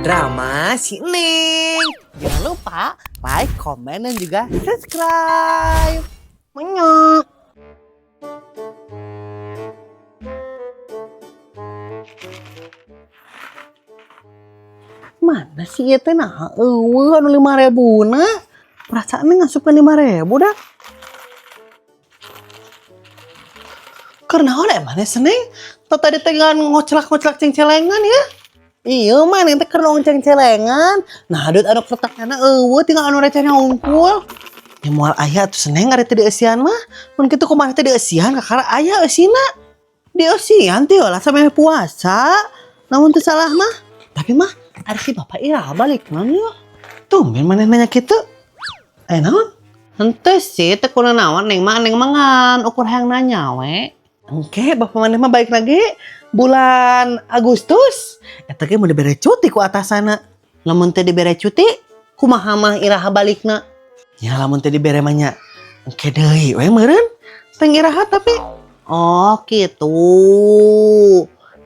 Drama si Neng. Jangan lupa like, komen, dan juga subscribe. Menyok. Mana sih ya teh nah? Anu 5.000 na. Perasaannya ngasup ke 5.000 dah. Karena oleh mana seneng? Tadi tegan ngoclak ceng-celengan ya. Iya man, yang karena ceng-celengan. Nah, adut anu kertaknya tinggal anu recehnya unggul. Ya mual ayah tuh seneng ada tadi esian mah. Mun kitu kumaha tadi esian kakara ayah esina. Di esian teh lah sampai puasa. Namun teu salah mah. Tapi mah ada si bapak iya balik mana ya? Tumben mana nanya kitu. Naon? Henteu sih teu kuna naon neng mangan ukur hayang nanya we. Engke bapak maneh mah baik lagi bulan Agustus. Eta ge mau dibere cuti ku atasana. Lamun teu dibere cuti, kumaha mah iraha balikna? Ya lamun teu dibere mah nya engke deui we meureun. Teu iraha tapi oh kitu.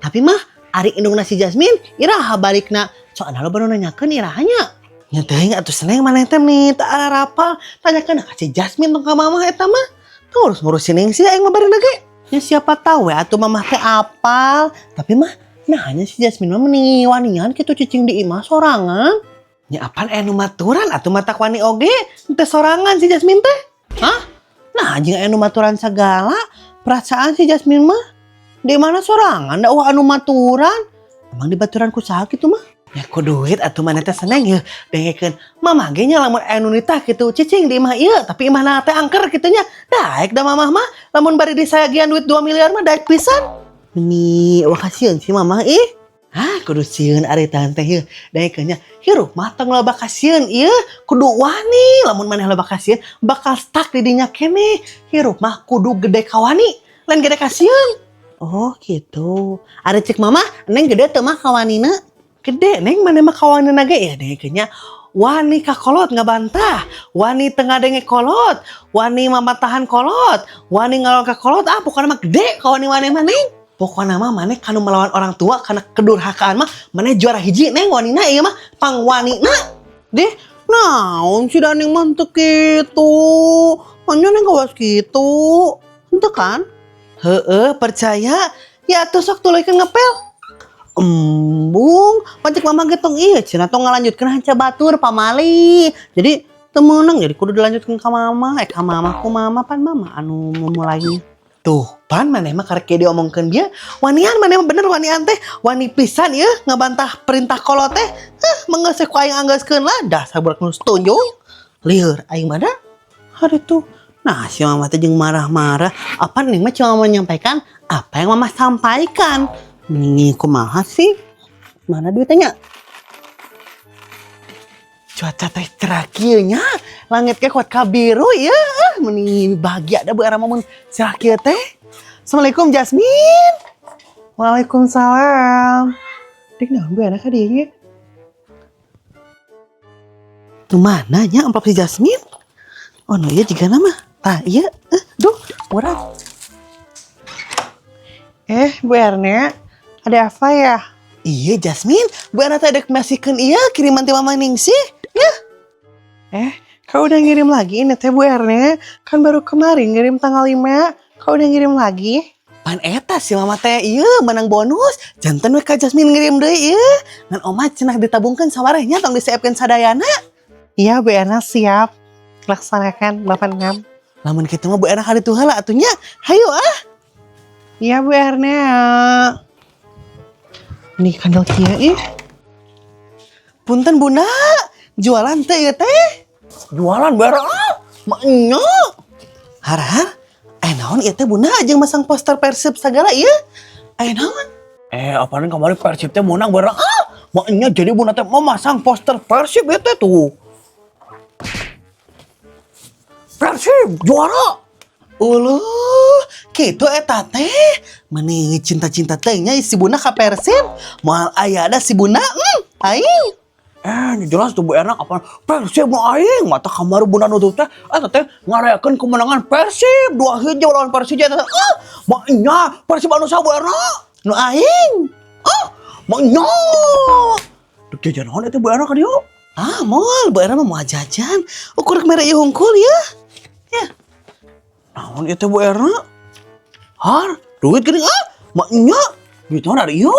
Tapi mah ari indungna si Jasmine iraha balikna. Soalna lo baru nanyakeun irahanya. Nya teuing atuh seneng maneh teh nih teu arapal. Tanyakeun ka si Jasmine tong ka mamah eta mah. Tuh urus ngurusin yang si aing mah bari lagi. Ya siapa tahu ya atuh mamah teh apal. Tapi mah nah hanya si Jasmine mah meni wanian kitu cicing di imah sorangan. Nya apaan anu maturan atuh mata wani oge teh sorangan si Jasmine teh. Hah? Nah jeung anu maturan sagala perasaan si Jasmine mah di mana sorangan da anu maturan. Emang di baturan ku saha kitu mah? Ya ku duit atuh maneh teh seneng ya dengekeun mamah ge nya lamun anu nitah kitu cicing di imah ieu tapi imahna teh angker kitu nya daek da mamah mah lamun bari disagian duit 2 miliar mah daek pisan. Ini wakasieun si mamah ih. Kudu sieun ari tahan teh ieu dengekeun nya hirup mah tong loba kasieun ieu kudu wani lamun maneh loba kasieun bakal stuck di dinya keneh. Hirup mah kudu gede ka wani lain gede kasieun. Oh gitu. Ari cek mamah neng gede teu mah ka wanina. Gede neng mana mah kawanan ge ya deh kayaknya wani kakolot nggak bantah wani tengah denge kolot wani mamatahan kolot wani ngalon kakolot pokoknya mah gede kawani wani mah neng pokoknya mah mana kanu melawan orang tua karena kedurhakaan mah mana juara hiji neng wanina iya mah pang wanina deh naon si daning mantuk gitu hanya neng kawas gitu ente kan percaya ya tuh sok tuluykeun ngepel. Embung, pancik mama getong iya cina tong ngalanjutkeun hanca batur pamali. Jadi teu meunang jadi kudu dilanjutkeun ka mama, ka mama ku mama pan mama anu memulainya. Tuh, pan maneh mah karek ge diomongkeun bieu. Wanian maneh mah bener wanian teh, wani pisan ieu ngabantah perintah kolot teh. Menggeus ku aing anggeuskeun lah dasar budak nu setunjung. Lieur aing mah da. Hari tuh. Nah, si mama teh jeung marah-marah. Apa nih mah cuma menyampaikan apa yang mama sampaikan. Mending kumaha sih? Mana duitnya? Cuaca teh cerah kieu nya. Langit ge kuat kabiru ya. Mending bahagia da beurang mun cerah kieu teh. Assalamualaikum Jasmine. Waalaikumsalam. Dik naon beana ka dieu nya? Tuh mana nya amplop si Jasmine? Oh no ieu jiga nama. Tah ieu. Duh, murah. Bu Erna. Ada apa ya? Iya Jasmine, Bu Erna teh masihkeun iya kiriman ti Mama Ningsih, ya. Kau udah ngirim lagi ini teh Bu Erna? Kan baru kemarin ngirim tanggal 5, kau udah ngirim lagi? Pan eta si Mama teh iya menang bonus, janten we ka Jasmine ngirim deui ieu. Ngan Oma cenah ditabungkeun sawarehnya tong disiapkeun sadayana. Iya Bu Erna siap. Laksanakan Bapak Ngam. Lamun kitu mah Bu Erna kaditu heula atuh nya. Hayu Iya Bu Erna. Ini kandel kieu punten Bunda, jualan teh ieu teh. Jualan barang mak nya. Har, naon ieu teh Bunda jeung masang poster Persib sagala ieu. Naon? Apaan kemarin Persib teh menang barang mak nya jadi Bunda teh mau masang poster Persib ieu teh tuh. Persib juara. Uluh, kitu eta teh. Meni cinta-cinta teh nya si Bunda ka Persib. Moal aya ada si Bunda, aing. Jelas tuh Bu Erna apa Persib mah aing. Mata kamari Bunda nutup teh eta teh ngarayakeun kemenangan Persib 2-1 lawan Persija teh. Mak nya Persib anu saha Bu Erna? Nu aing. Mak nya. jajan naon eta Bu Era ka dieu? Ah, moal, Bu Era mah mau jajan. Ukur merek ieu hungkul ya. Ya. Naon eta Bu Era? Har, duit geuning mak nya. Duit naon dari ieu?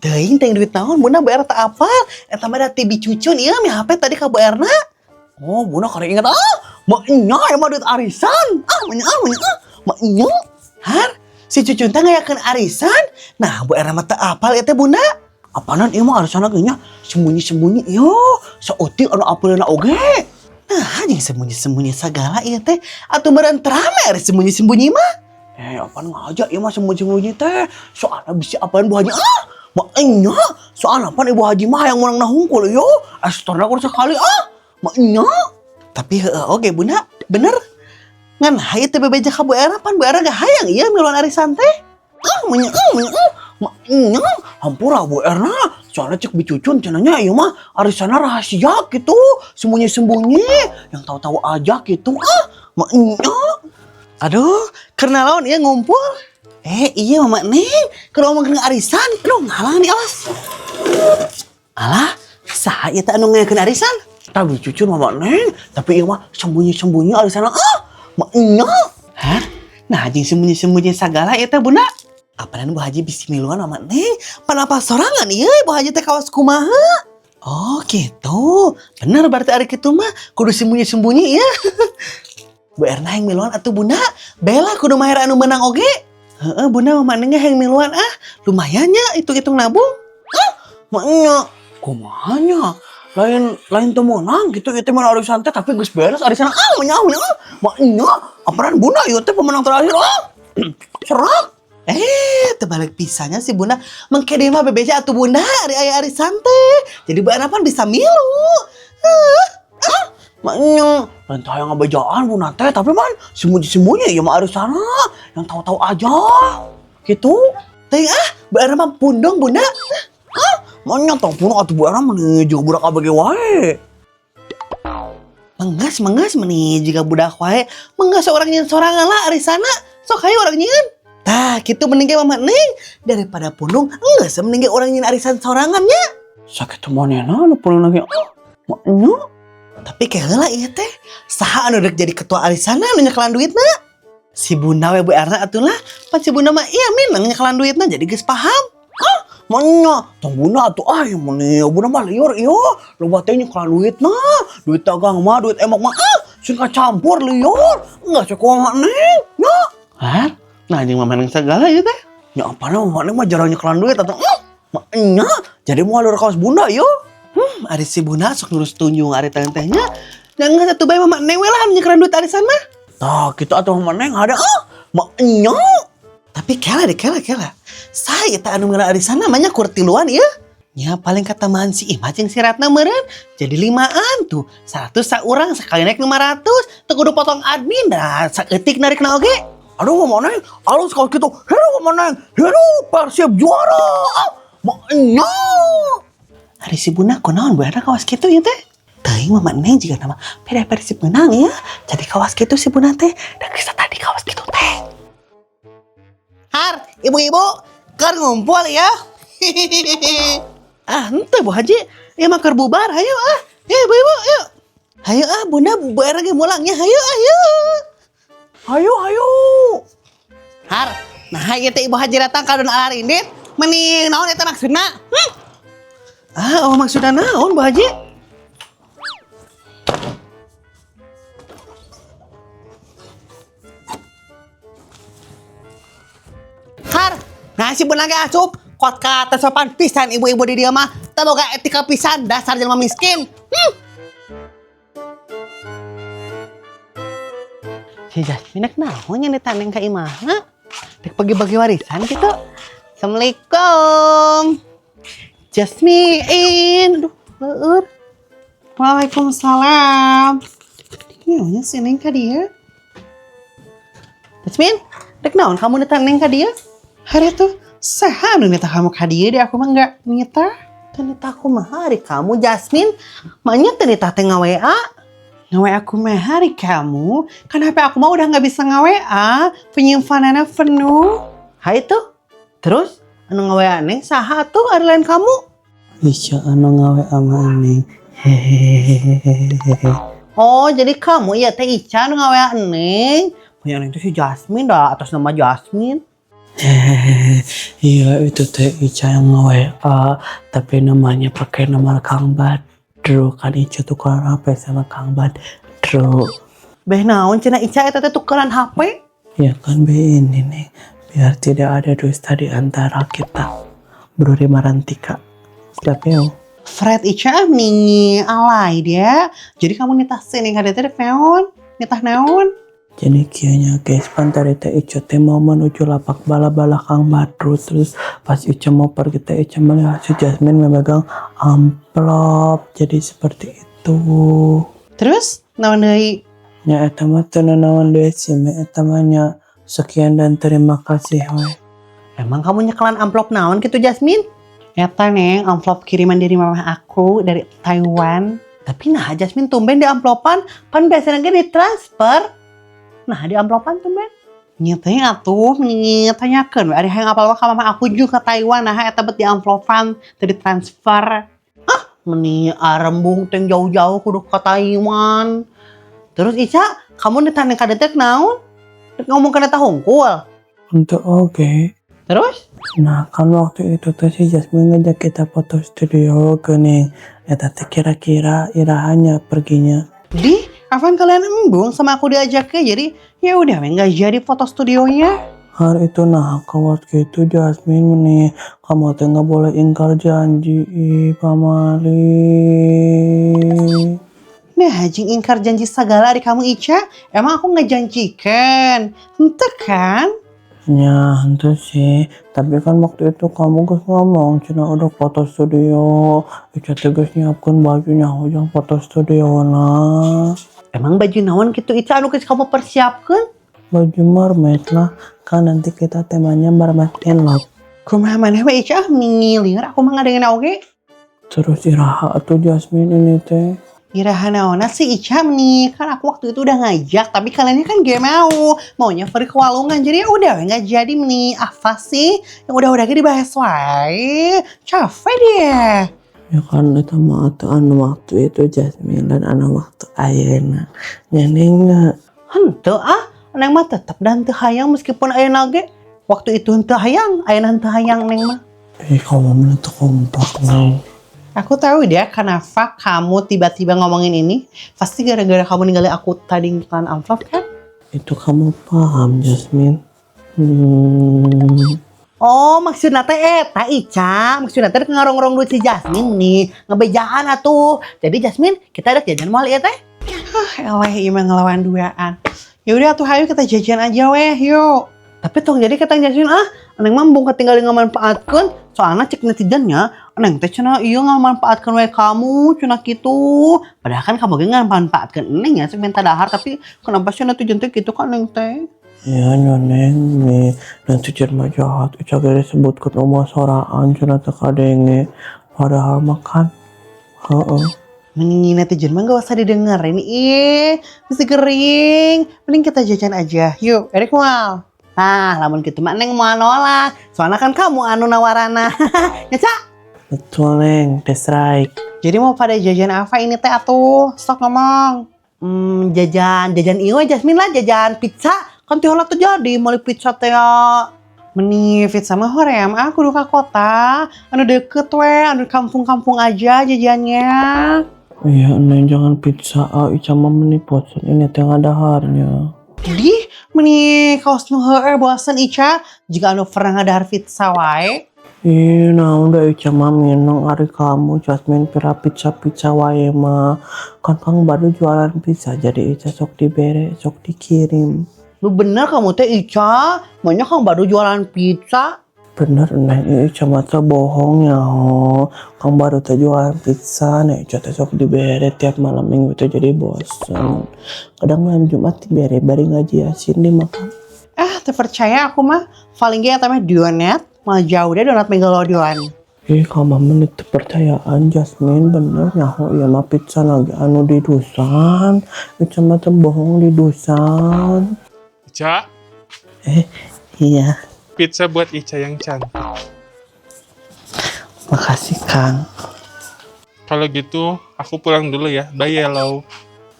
Teuing duit naon, Buna Bu Era tak apal. Eta mah da tibi cucun ieu mi HP tadi ka Bu Erna. Oh, Buna kada ingat mak nya emang duit arisan. Mak nya. Har, si cucun teh ngayakeun arisan. Nah, Bu Era mah tak apal eta Bunda. Apaanan ieu mah arisanna ge nya sembunyi-sembunyi ieu. Saeutik anu apeleuna oge. Nah, jeung sembunyi-sembunyi sagala ieu teh. Atuh meureun terame ari sembunyi-sembunyi mah. Apaan ngajak ieu mah sembunyi-sembunyi teh. Soalna bisi apaan Bu Haji? Mak nya, soalna pan Ibu Haji mah yang menang nahungkul ieu. Astorna kurang sekali mak nya. Tapi heueuh oge Bunda, bener. Ngan hayu teh bebeja ka Bu Era pan Bu Era gak hayang ieu miluan arisan teh. Mak nya, hampura Bu Erna. Soalnya cek bicucun cenanya ieu mah arisanna rahasia gitu, sembunyi-sembunyi, yang tahu-tahu aja gitu. Mak nya. Aduh, karena lawan ieu ngumpul. Iya Mama Neng, keur ngomongkeun arisan, aduh ngalang nih awas. Alah, saha ieu teh anu ngayakeun arisan? Tak bicucun Mama Neng, tapi ieu mah sembunyi-sembunyi arisanna mak nya. Hah? Nah, jeung sembunyi-sembunyi sagala ieu teh Bunda. Apalagi Bu Haji bisi miluan Mama Neng, pan apa sorangan ieu Bu Haji teh kawas kumaha? Oh gitu, bener berarti ari kitu mah kudu sembunyi-sembunyi ya. Bu Erna yang miluan atuh Bunda, Bella kudu mahir anu menang oge. Heeh Bunda Mama Neng yang miluan lumayan nya hitung-hitung nabung. Mak nya, kumaha nya? Lain teu meunang gitu ieu teh mah arisan teh tapi geus beres arisan mak nya, apaan Bunda ieu teh pemenang terakhir serak. Terbalik pisahnya si Bunda. Mengke dia mah bebeja atuh Bunda ari aya arisan teh. Jadi Bu Erna pan bisa milu. Maknya, lain tayang ngabejaan Bunda teh, tapi man sembunyi-sembunyi ya mah arisanna yang tahu-tahu aja. Gitu. Teh Bu Erna mah pundong Bunda. Maknya tong pundong atuh Bu Erna meni jeung budak abege wae. Menggas meni jika budak wae. Menggas seorang nyeun sorangan lah arisana. Sok hayu orang nyeun. Tah, kitu mending ge Mama Neng daripada pundung, geus mending ge urang nyeun arisan sorangannya. Sakitu manehna anu pulung lagi. Maknya. Tapi kayak heula ieu teh, saha anu rek jadi ketua arisanna anu nyekelan duitna? Si Bunda we Bu Erna atuh lah. Pan si Bunda mah iya minang nyekelan duitna jadi geus paham. Maknya, tong Bunda atuh yang meni Bunda mah liur ieu. Loba teh nyekelan duitna. Duit dagang mah, duit emok mah sing kacampur liur. Enggak cukup Mama Neng. Nya. Har? Nah, jeung Mama Neng segala ieu teh. Ya apana Mama Neng mah jarang nyekelan duit atuh. Maknya, jadi moal kaos Bunda ieu. Ari si Bunda sok ngurus tunjung ari teh-tehnya. Jangan satu bae Mama Neng we lah nyekeran duit arisan mah. Tah, kita atuh Mama Neng ada maknya. Tapi kela. Saya teh anu ngeureun arisan namanya kurtiluan ieu. Ya paling katamaan si Imah jeung si Ratna meureun jadi 5an tuh. 100 saurang sekali naik 500. Teu kudu potong admin dah saeutik narikna oge. Aduh Mama Neng, alus kalau gitu. Hidup Mama Neng, hidup Persib juara. Maknya. Ari si Bunda kunaon Bu Erna kawas kitu ieu teh? Teuing Mama Neng jiga nama beda Persib menang ya. Jadi kawas kitu si Bunda teh. Da geus tadi kawas kitu teh. Har, ibu-ibu, keur ngumpul ya. Henteu Bu Haji, ieu mah keur bubar, hayu ibu-ibu, yuk. Hayu Bunda Bu Erna ge mulangnya, hayu. Hayu. Har, nah ieu teh Ibu Haji datang ka Alun Alarindit. Meni naon eta maksudna? Maksudna naon Bu Haji? Har, nah si Bunda ge asup kot kata sopan pisan ibu-ibu di dieu mah. Teu boga etika pisan, dasar jelema miskin. Si Jasmine naon nya ditandeng ka imahna? Dek bagi-bagi warisan gitu. Assalamualaikum. Jasmine, aduh, leur. Waalaikumsalam. Nyonya si Neng ka dieu. Jasmine, dek naon kamu ditandeng ka dieu? Hari tuh, saha anu nita kamu ka dieu deh aku mah enggak nita. Teu nita aku mah hari kamu Jasmine. Manya teu nita teh nga-WA. Nge-WA aku mah hari kamu. Kan HP aku mah udah enggak bisa nge-WA. Penyimpanannya penuh. Hai tuh. Terus anu nge-WA Neng saha tuh ari lain kamu? Ica anu ngawe ama Neng. Hehehehe. Oh, jadi kamu ya teh Ica nu ngawe Neng. Punya Neng itu si Jasmine dah, atas nama Jasmine. Iya itu teh Ica yang nge-WA, tapi namanya pakai nama Kang Badru. Kan Ica tukeran HP sama Kang Badru. Beh naon cenah Ica eta teh tukeran HP? Ya kan be ini nih, biar tidak ada dusta di antara kita. Bro Marantika. Siapa ya? Fred Ica nih alay dia. Jadi kamu nitah sini kada teh naon? Nitah naon? Jadi kianya guys, pantari teh Ica teh mau menuju lapak bala-bala Kang Badru. Terus pas Ica mau pergi teh Ica melihat si Jasmine memegang amplop. Jadi seperti itu. Terus naon deui? Ya eta mah teu nanaon deui sih, eta mah nya sekian dan terima kasih we. Emang kamu nyekelan amplop naon gitu Jasmine? Eta Neng, amplop kiriman dari mama aku dari Taiwan. Tapi nah Jasmine tumben di amplopan, pan biasanya ge ditransfer. Nah di amplopan tumben. Nyetanya atuh, tanyakeun we ari hayang apal ka mama aku juga ke Taiwan, nah eta bet di amplopan teu ditransfer. Ah, meni arembung teh jauh-jauh kudu ke Taiwan. Terus Ica, kamu ditanding kadetek naon? Ngomong kana eta hungkul. Untuk oke. Terus? Nah kan waktu itu tuh si Jasmine ngajak kita foto studio geuning. Eta teh kira-kira irahannya perginya. Di, Afan kalian embung sama aku diajak ke, jadi ya udah nggak jadi foto studionya. Hari itu nah waktu itu Jasmine nih, kamu teh nggak boleh ingkar janji pamali. Nah, hajing ingkar janji segala di kamu Ica, emang aku ngejanjikan, ente kan? Ya itu sih, tapi kan waktu itu kamu guys ngomong cina udah foto studio. Ica teh guys nyiapkan bajunya ujang foto studio nah. Emang baju naon gitu Ica anu geus kamu persiapkan? Baju mermaid lah, kan nanti kita temanya mermaid in love. Kumaha maneh we Ica ngilir, aku mah ngadengeun oge. Terus iraha tuh Jasmine ini teh. Iraha naonna sih Ica nih, kan aku waktu itu udah ngajak, tapi kaliannya kan gak maunya pergi ke walungan, jadi ya udah nggak jadi nih. Apa sih yang udah dibahas wae, capek dia. Ya kan itu mah anu waktu itu Jasmine dan anu waktu ayeuna. Nyanyi Henteu neng mah tetep dan teu hayang meskipun ayeuna ge. Waktu itu henteu hayang, ayeuna henteu hayang neng mah. kamu menentu kompak mau. Aku tahu dia kenapa kamu tiba-tiba ngomongin ini. Pasti gara-gara kamu ninggalin aku tadi ngiklan amplop kan? Itu kamu paham Jasmine? Oh, maksudnya teh eta Ica. Maksudnya teh ngarong-ngarong duit si Jasmine nih. Ngebejaan atuh. Jadi Jasmine, kita ada jajan moal ya teh? Eleh, ieu mah ngelawan duaan. Ya udah atuh hayu kita jajan aja weh, yuk. Tapi tong jadi kata Jasmine, neng mambung ketinggalan ngamanfaatkeun. Soalnya cek netizennya, neng teh cenah ieu ngamanfaatkeun we kamu cenah kitu. Padahal kan kamu ge ngamanfaatkeun neng ya cek minta dahar, tapi kenapa sih netizen teh kitu kan neng teh? Ya nyoneng nih, nanti cerma jahat, Ica gede sebutkan umur soraan, cina tekadenge, padahal makan, Mending netizen mah gak usah didengerin, mesti kering. Mending kita jajan aja, yuk, Erik mual. Nah, lamun gitu mah neng mau nolak, soalnya kan kamu anu nawarana, ya Cak? Betul neng, that's right. Jadi mau pada jajan apa ini teh atuh, stok ngomong. Jajan ieu Jasmine lah, jajan pizza. Kan tihola tuh jadi mau pizza teh ya. Meni pizza mah hoream aku duka kota. Anu deket we, anu kampung-kampung aja jajannya. Iya neng jangan pizza, Ica mah meniposan ini teh ngadaharnya. Di meni kaos nu heueuh bosen Ica, jika anu pernah ngadahar pizza wae. Nah udah Ica mah minang ari kamu Jasmine pira pizza wae mah. Kan Kang baru jualan pizza jadi Ica sok dibere, sok dikirim. Lu bener kamu teh Ica, maunya Kang baru jualan pizza. Bener neng, Ica mah teh bohong ya ho. Kang baru teh jualan pizza, neng Ica teh sok dibere tiap malam minggu teh jadi bosen. Kadang malam Jumat dibere bari ngaji Yasin dimakan. Terpercaya aku mah, paling ge eta mah Dionet, mah jauh deh donat Megalodion. Kamu menit kepercayaan Jasmine bener nyaho iya mah pizza lagi anu di dusan. Ica mah teh bohong di dusan. Ica, Iya, pizza buat Ica yang cantik. makasih Kang. kalau gitu aku pulang dulu ya. Bye Yellow.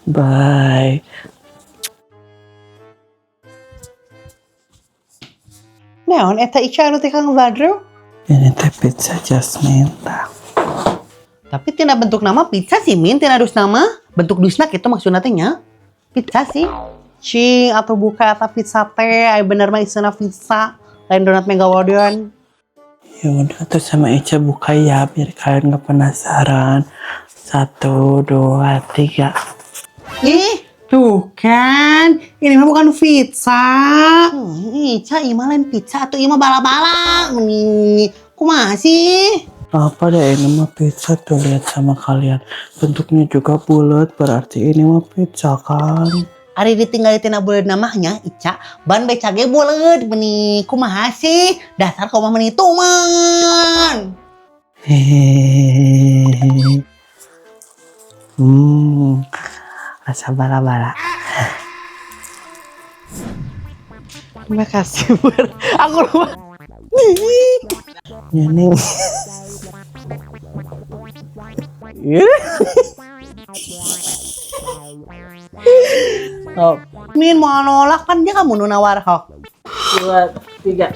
Bye. Naon eta Ica anu teh Kang Badru? Ini teh pizza Jasmine tah. Tapi tina bentuk nama pizza sih Min, tina dus nama. Bentuk dusna gitu maksudna teh nya. Pizza sih. Cing atau buka eta pizza teh, aya bener mah isina pizza. Lain donat Megalodon. Ya udah tuh sama Ica buka ya biar kalian gak penasaran. 1, 2, 3. Ih, tuh kan. Ini mah bukan pizza. Ica imah lain pizza atau imah bala-bala. Nih, kumaha sih? Apa deh ini mah pizza tuh lihat sama kalian. Bentuknya juga bulat berarti ini mah pizza kan. Ari ditinggali tina buleud namanya Ica, ban beca ge buleud meni kumaha sih? Dasar kau mah meni tuman. Hehehe. Rasa bala-bala. Terima kasih Bur. Aku lupa. Nyeneng. Oh, Min mau nolak kan dia kamu nu nawar ho. 2, 3.